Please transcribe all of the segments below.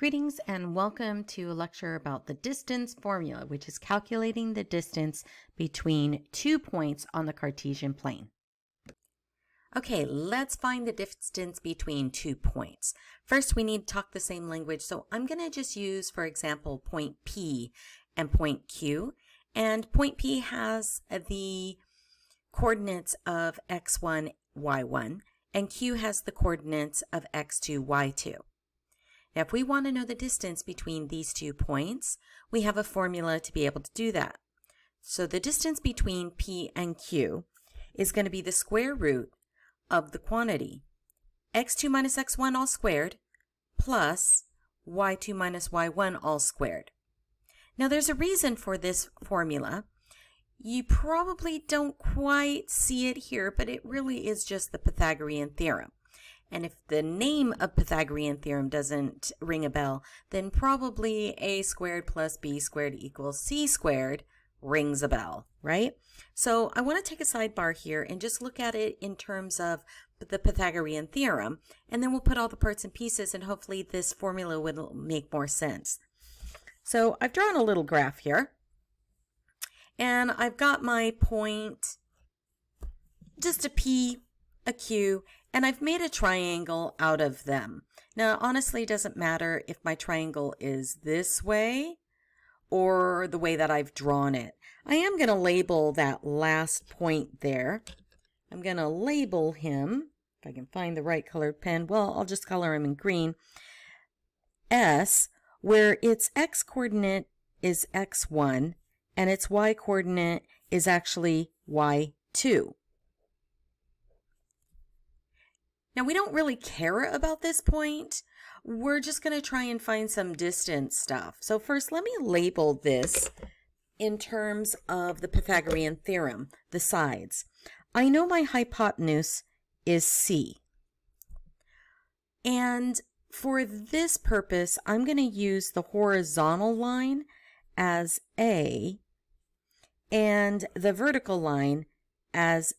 Greetings and welcome to a lecture about the distance formula, which is calculating the distance between 2 points on the Cartesian plane. Okay, let's find the distance between 2 points. First, we need to talk the same language, so I'm going to just use, for example, point P and point Q. And point P has the coordinates of x1, y1, and Q has the coordinates of x2, y2. Now, if we want to know the distance between these 2 points, we have a formula to be able to do that. So the distance between P and Q is going to be the square root of the quantity x2 minus x1 all squared plus y2 minus y1 all squared. Now, there's a reason for this formula. You probably don't quite see it here, but it really is just the Pythagorean theorem. And if the name of Pythagorean theorem doesn't ring a bell, then probably a squared plus b squared equals c squared rings a bell, right? So I want to take a sidebar here and just look at it in terms of the Pythagorean theorem, and then we'll put all the parts and pieces, and hopefully this formula will make more sense. So I've drawn a little graph here, and I've got my point, just a P, a Q, and I've made a triangle out of them. Now, honestly, it doesn't matter if my triangle is this way or the way that I've drawn it. I am going to label that last point there. I'm going to label him, if I can find the right colored pen, well, I'll just color him in green, S, where its x coordinate is x1 and its y coordinate is actually y2. Now, we don't really care about this point. We're just going to try and find some distance stuff. So first, let me label this in terms of the Pythagorean theorem, the sides. I know my hypotenuse is C. And for this purpose, I'm going to use the horizontal line as A and the vertical line as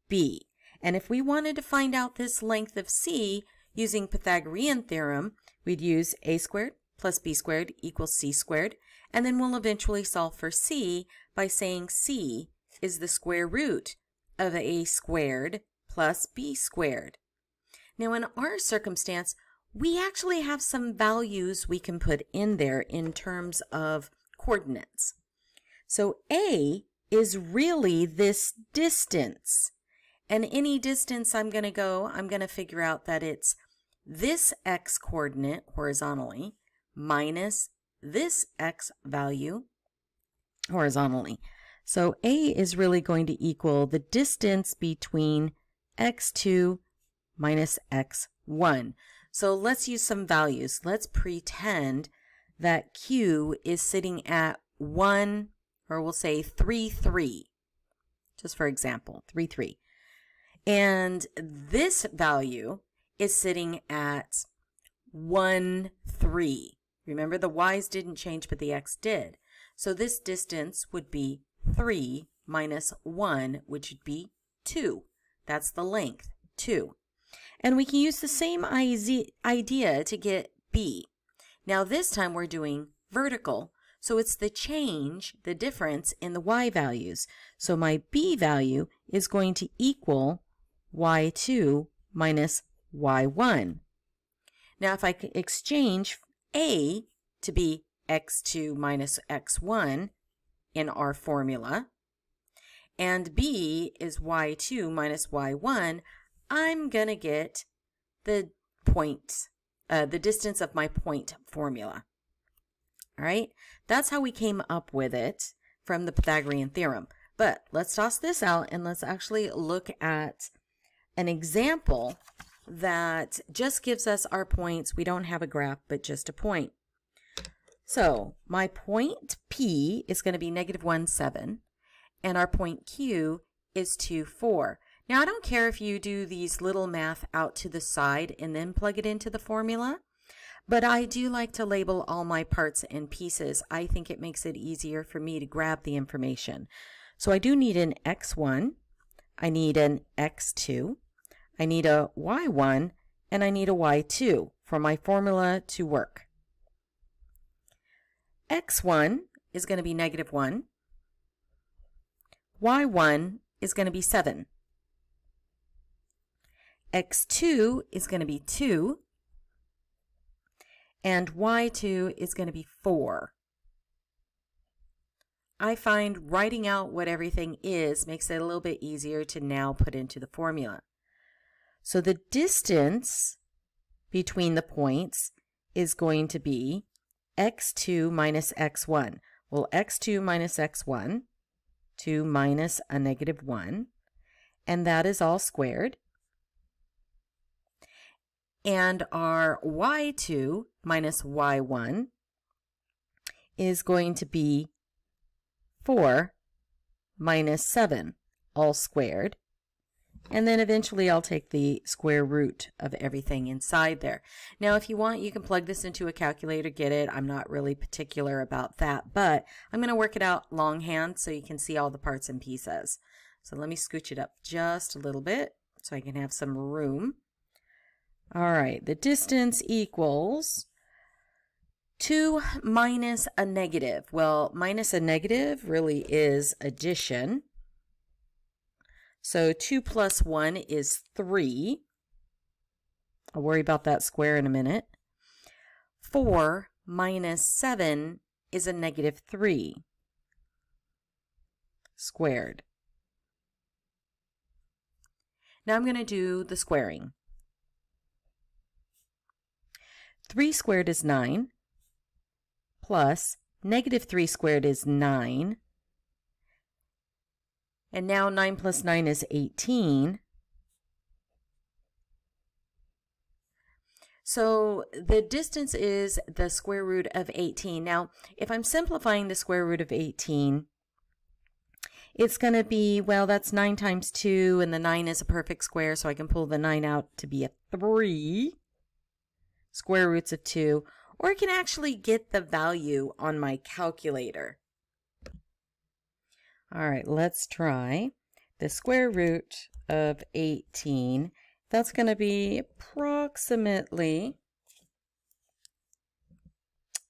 B. And if we wanted to find out this length of C using Pythagorean theorem, we'd use a squared plus b squared equals c squared, and then we'll eventually solve for C by saying C is the square root of a squared plus b squared. Now, in our circumstance, we actually have some values we can put in there in terms of coordinates. So A is really this distance. And any distance I'm going to figure out that it's this x coordinate horizontally minus this x value horizontally. So A is really going to equal the distance between x2 minus x1. So let's use some values. Let's pretend that Q is sitting at 1, or we'll say 3, 3. Just for example, 3, 3. And this value is sitting at 1, 3. Remember, the y's didn't change, but the x did. So this distance would be 3 minus 1, which would be 2. That's the length, 2. And we can use the same idea to get b. Now this time we're doing vertical, so it's the change, the difference in the y values. So my b value is going to equal y2 minus y1. Now, if I could exchange A to be x2 minus x1 in our formula, and B is y2 minus y1, I'm going to get the the distance of my point formula. All right, that's how we came up with it from the Pythagorean theorem. But let's toss this out and let's actually look at an example that just gives us our points. We don't have a graph, but just a point. So my point P is going to be -1, 7, and our point Q is 2, 4. Now, I don't care if you do these little math out to the side and then plug it into the formula, but I do like to label all my parts and pieces. I think it makes it easier for me to grab the information. So I do need an x1, I need an x2, I need a y1, and I need a y2 for my formula to work. x1 is going to be negative 1. y1 is going to be 7. x2 is going to be 2. And y2 is going to be 4. I find writing out what everything is makes it a little bit easier to now put into the formula. So the distance between the points is going to be x2 minus x1. Well, x2 minus x1, 2 minus a negative 1, and that is all squared. And our y2 minus y1 is going to be 4 minus 7, all squared. And then eventually I'll take the square root of everything inside there. Now, if you want, you can plug this into a calculator, get it. I'm not really particular about that, but I'm going to work it out longhand so you can see all the parts and pieces. So let me scooch it up just a little bit so I can have some room. All right, the distance equals 2 minus a negative. Well, minus a negative really is addition. So 2 plus 1 is 3. I'll worry about that square in a minute. 4 minus 7 is a negative 3 squared. Now I'm going to do the squaring. 3 squared is 9, plus negative 3 squared is 9. And now 9 plus 9 is 18. So the distance is the square root of 18. Now, if I'm simplifying the square root of 18, it's going to be, well, that's 9 times 2, and the 9 is a perfect square, so I can pull the 9 out to be a 3. Square roots of 2, or I can actually get the value on my calculator. All right, let's try the square root of 18. That's going to be approximately,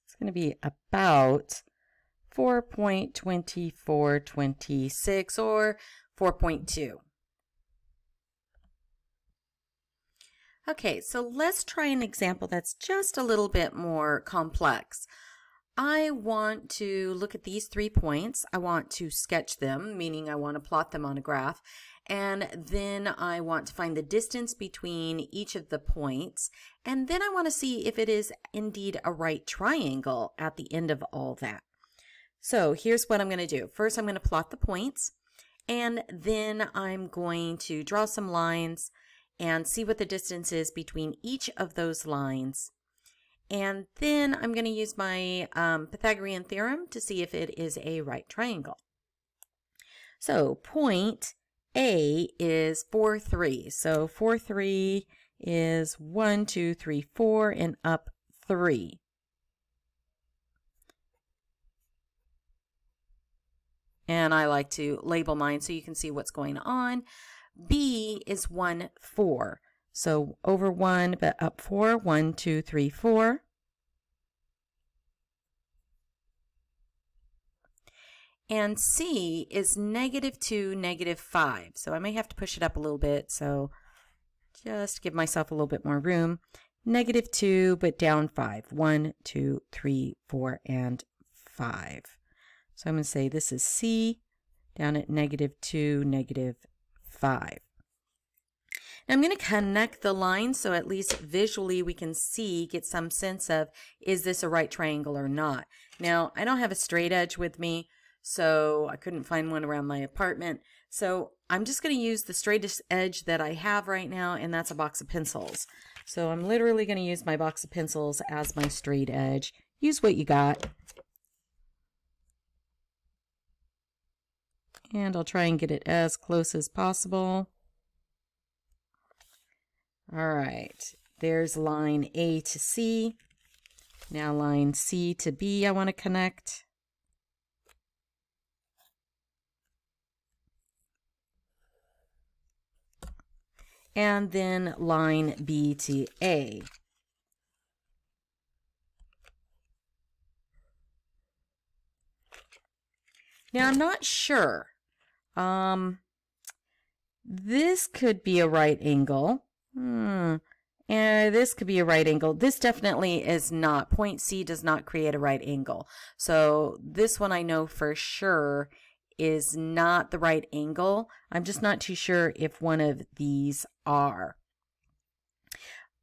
it's going to be about 4.2426 or 4.2. Okay, so let's try an example that's just a little bit more complex. I want to look at these 3 points. I want to sketch them, meaning I want to plot them on a graph. And then I want to find the distance between each of the points. And then I want to see if it is indeed a right triangle at the end of all that. So here's what I'm going to do. First, I'm going to plot the points. And then I'm going to draw some lines and see what the distance is between each of those lines. And then I'm going to use my Pythagorean theorem to see if it is a right triangle. So point A is 4, 3. So 4, 3 is 1, 2, 3, 4, and up 3. And I like to label mine so you can see what's going on. B is 1, 4. So over 1, but up 4. 1, 2, 3, 4. And C is negative 2, negative 5. So I may have to push it up a little bit. So just give myself a little bit more room. Negative 2, but down 5. 1, 2, 3, 4, and 5. So I'm going to say this is C down at negative 2, negative 5. Now I'm going to connect the lines so at least visually we can see, get some sense of, is this a right triangle or not? Now I don't have a straight edge with me, so I couldn't find one around my apartment. So I'm just going to use the straightest edge that I have right now, and that's a box of pencils. So I'm literally going to use my box of pencils as my straight edge. Use what you got. And I'll try and get it as close as possible. All right, there's line A to C. Now line C to B I want to connect. And then line B to A. Now, I'm not sure. This could be a right angle. And this could be a right angle. This definitely is not. Point C does not create a right angle. So this one I know for sure is not the right angle. I'm just not too sure if one of these are.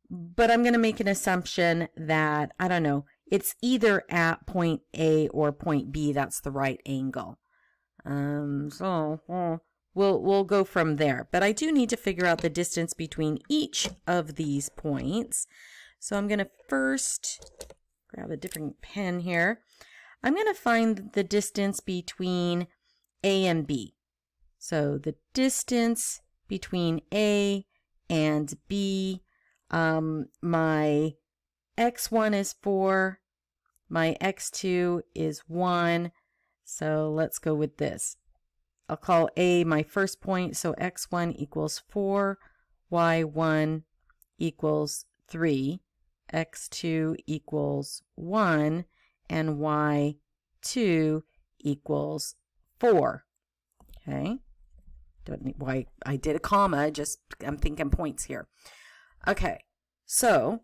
But I'm going to make an assumption that, I don't know, it's either at point A or point B that's the right angle. We'll go from there. But I do need to figure out the distance between each of these points. So I'm going to first grab a different pen here. I'm going to find the distance between A and B. So the distance between A and B, my x1 is 4, my x2 is 1. So let's go with this. I'll call A my first point, so x1 equals 4, y1 equals 3, x2 equals 1, and y2 equals 4. Okay, don't need why I did a comma, just I'm thinking points here. Okay, so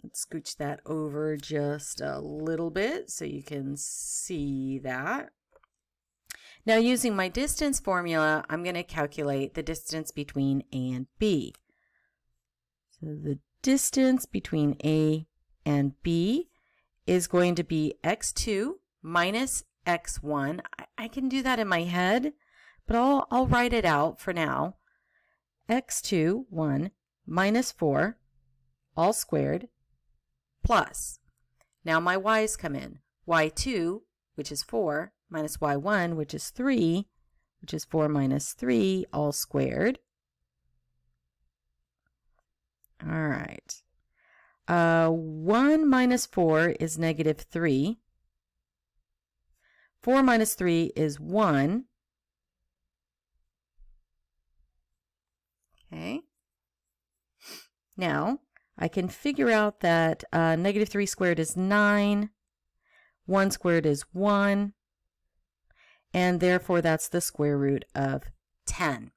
let's scooch that over just a little bit so you can see that. Now, using my distance formula, I'm going to calculate the distance between A and B. So the distance between A and B is going to be x2 minus x1. I can do that in my head, but I'll write it out for now. x2, 1, minus 4, all squared, plus. Now my y's come in. y2, which is 4, minus y1, which is 3, which is 4 minus 3, all squared. All right. 1 minus 4 is negative 3. 4 minus 3 is 1. Okay. Now, I can figure out that negative 3 squared is 9. 1 squared is 1. And therefore, that's the square root of 10.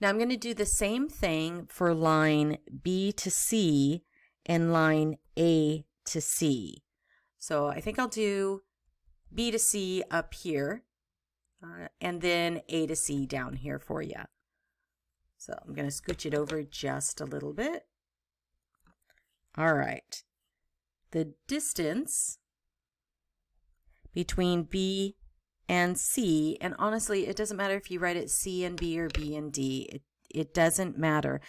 Now, I'm going to do the same thing for line B to C and line A to C. So I think I'll do B to C up here and then A to C down here for you. So I'm going to scooch it over just a little bit. All right. The distance between B and C, and honestly, it doesn't matter if you write it C and B or B and D. It doesn't matter.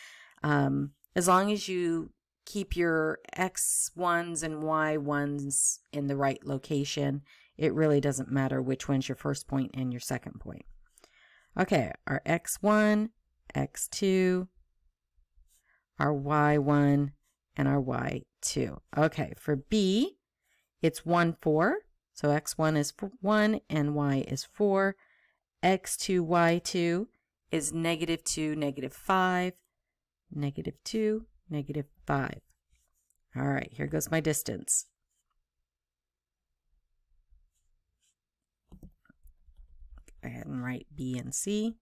As long as you keep your X1s and Y1s in the right location, it really doesn't matter which one's your first point and your second point. Okay, our X1, X2, our Y1, and our Y2. Okay, for B, it's 1, 4. So x1 is 1 and y is 4. x2, y2 is negative 2, negative 5, negative 2, negative 5. All right, here goes my distance. Go ahead and write B and C.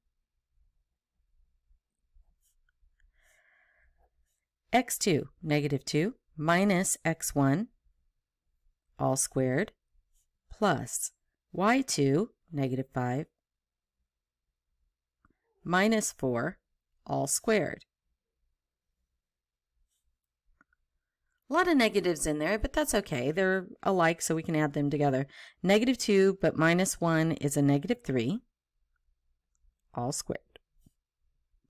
x2, negative 2, minus x1, all squared, plus y2, negative 5, minus 4, all squared. A lot of negatives in there, but that's okay. They're alike, so we can add them together. Negative 2, but minus 1 is a negative 3, all squared,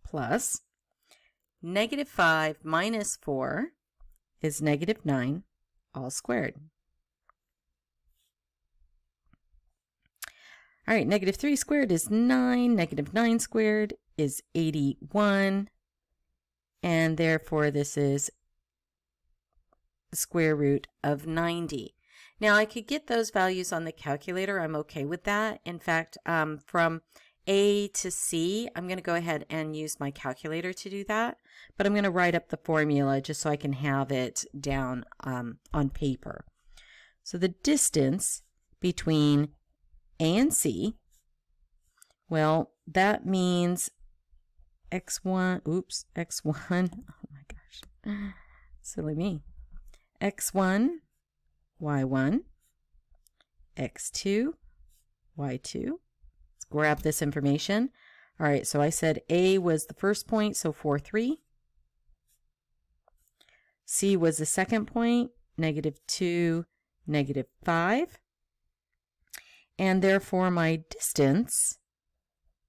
plus negative 5 minus 4 is negative 9, all squared. All right, negative 3 squared is 9, negative 9 squared is 81, and therefore this is the square root of 90. Now I could get those values on the calculator. I'm okay with that. In fact, from A to C, I'm going to go ahead and use my calculator to do that, but I'm going to write up the formula just so I can have it down on paper. So the distance between A and C, well, that means x1, x1, oh my gosh, silly me, x1, y1, x2, y2. Let's grab this information. All right, so I said A was the first point, so 4, 3. C was the second point, -2, -5. And therefore my distance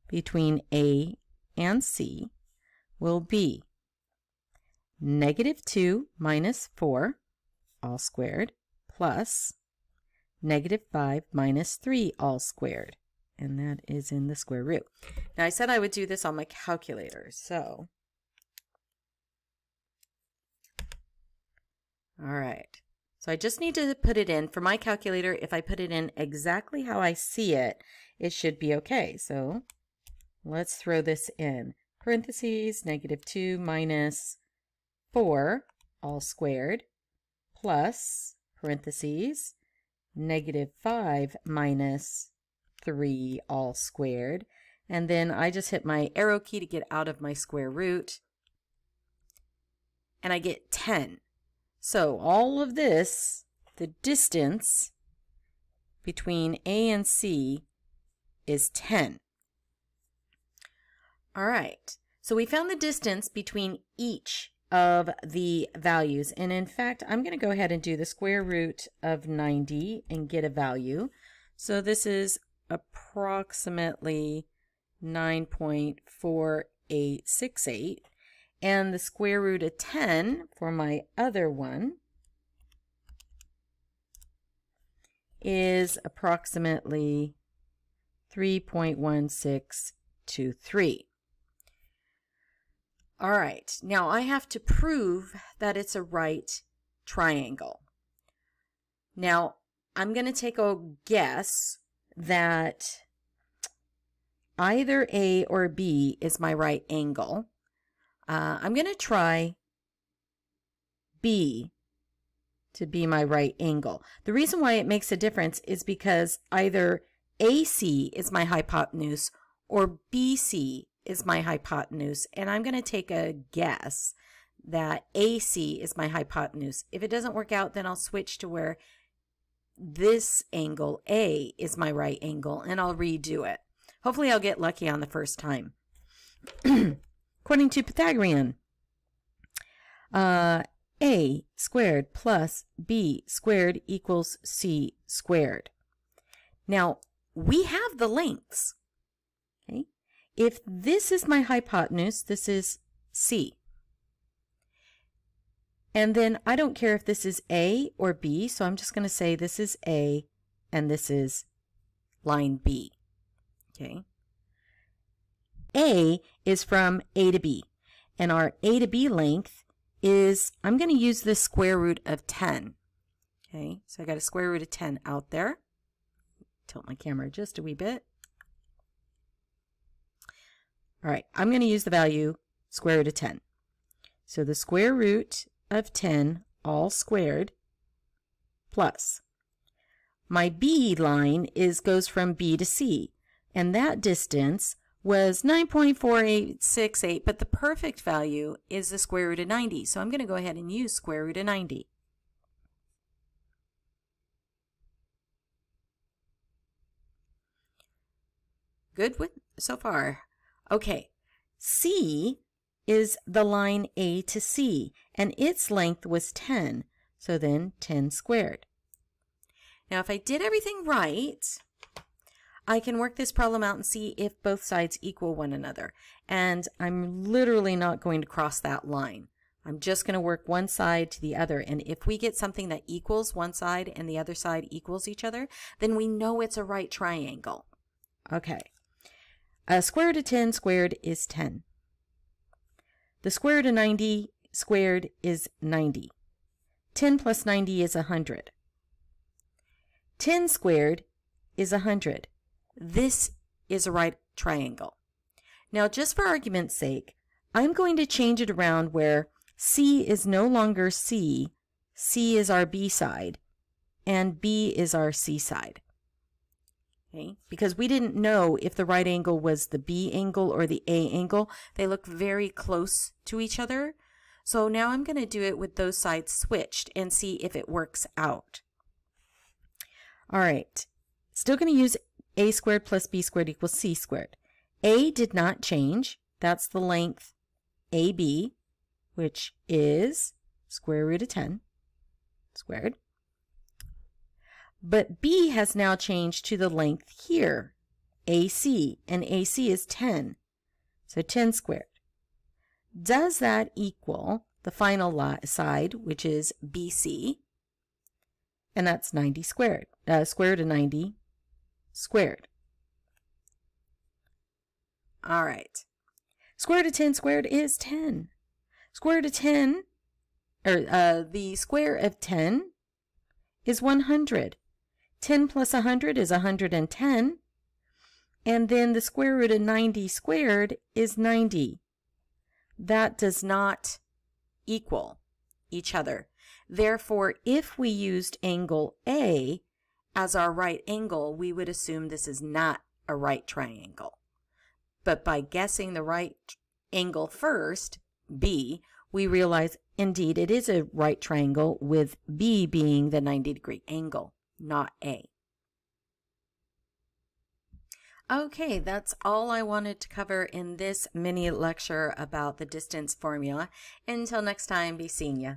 between A and C will be -2 minus 4 all squared plus -5 minus 3 all squared. And that is in the square root. Now I said I would do this on my calculator, so. All right. So I just need to put it in. For my calculator, if I put it in exactly how I see it, it should be okay. So let's throw this in. Parentheses, -2 minus 4 all squared plus parentheses, -5 minus 3 all squared. And then I just hit my arrow key to get out of my square root. And I get 10. So all of this, the distance between A and C is 10. All right, so we found the distance between each of the values. And in fact, I'm going to go ahead and do the square root of 90 and get a value. So this is approximately 9.4868. And the square root of 10 for my other one is approximately 3.1623. All right, now I have to prove that it's a right triangle. Now, I'm going to take a guess that either A or B is my right angle. I'm going to try B to be my right angle. The reason why it makes a difference is because either AC is my hypotenuse or BC is my hypotenuse, and I'm going to take a guess that AC is my hypotenuse. If it doesn't work out, then I'll switch to where this angle A is my right angle, and I'll redo it. Hopefully I'll get lucky on the first time. According to Pythagorean, A squared plus B squared equals C squared. Now, we have the lengths. Okay? If this is my hypotenuse, this is C. And then I don't care if this is A or B, so I'm just going to say this is A and this is line B. Okay? A is from A to B, and our A to B length is, I'm going to use the square root of 10. Okay, so I got a square root of 10 out there. Tilt my camera just a wee bit. All right, I'm going to use the value square root of 10. So the square root of 10 all squared plus. My B line goes from B to C, and that distance was 9.4868, but the perfect value is the square root of 90. So I'm going to go ahead and use square root of 90. Good so far. Okay, C is the line A to C, and its length was 10. So then 10 squared. Now if I did everything right, I can work this problem out and see if both sides equal one another. And I'm literally not going to cross that line. I'm just going to work one side to the other. And if we get something that equals one side and the other side equals each other, then we know it's a right triangle. Okay. Square root of 10 squared is 10. The square root of 90 squared is 90. 10 plus 90 is 100. 10 squared is 100. This is a right triangle. Now, just for argument's sake, I'm going to change it around where C is no longer C, C is our B side, and B is our C side. Okay, because we didn't know if the right angle was the B angle or the A angle. They look very close to each other. So now I'm going to do it with those sides switched and see if it works out. All right, still going to use a squared plus b squared equals c squared. A did not change. That's the length AB, which is square root of 10 squared. But B has now changed to the length here, AC, and AC is 10, so 10 squared. Does that equal the final side, which is BC? And that's 90 squared. Square root of 90 squared. All right. Square root of 10 squared is 10. Square root of 10, or the square of 10 is 100. 10 plus 100 is 110. And then the square root of 90 squared is 90. That does not equal each other. Therefore, if we used angle A as our right angle, we would assume this is not a right triangle. But by guessing the right angle first, B, we realize indeed it is a right triangle with B being the 90-degree angle, not A. Okay, that's all I wanted to cover in this mini lecture about the distance formula. Until next time, be seeing ya.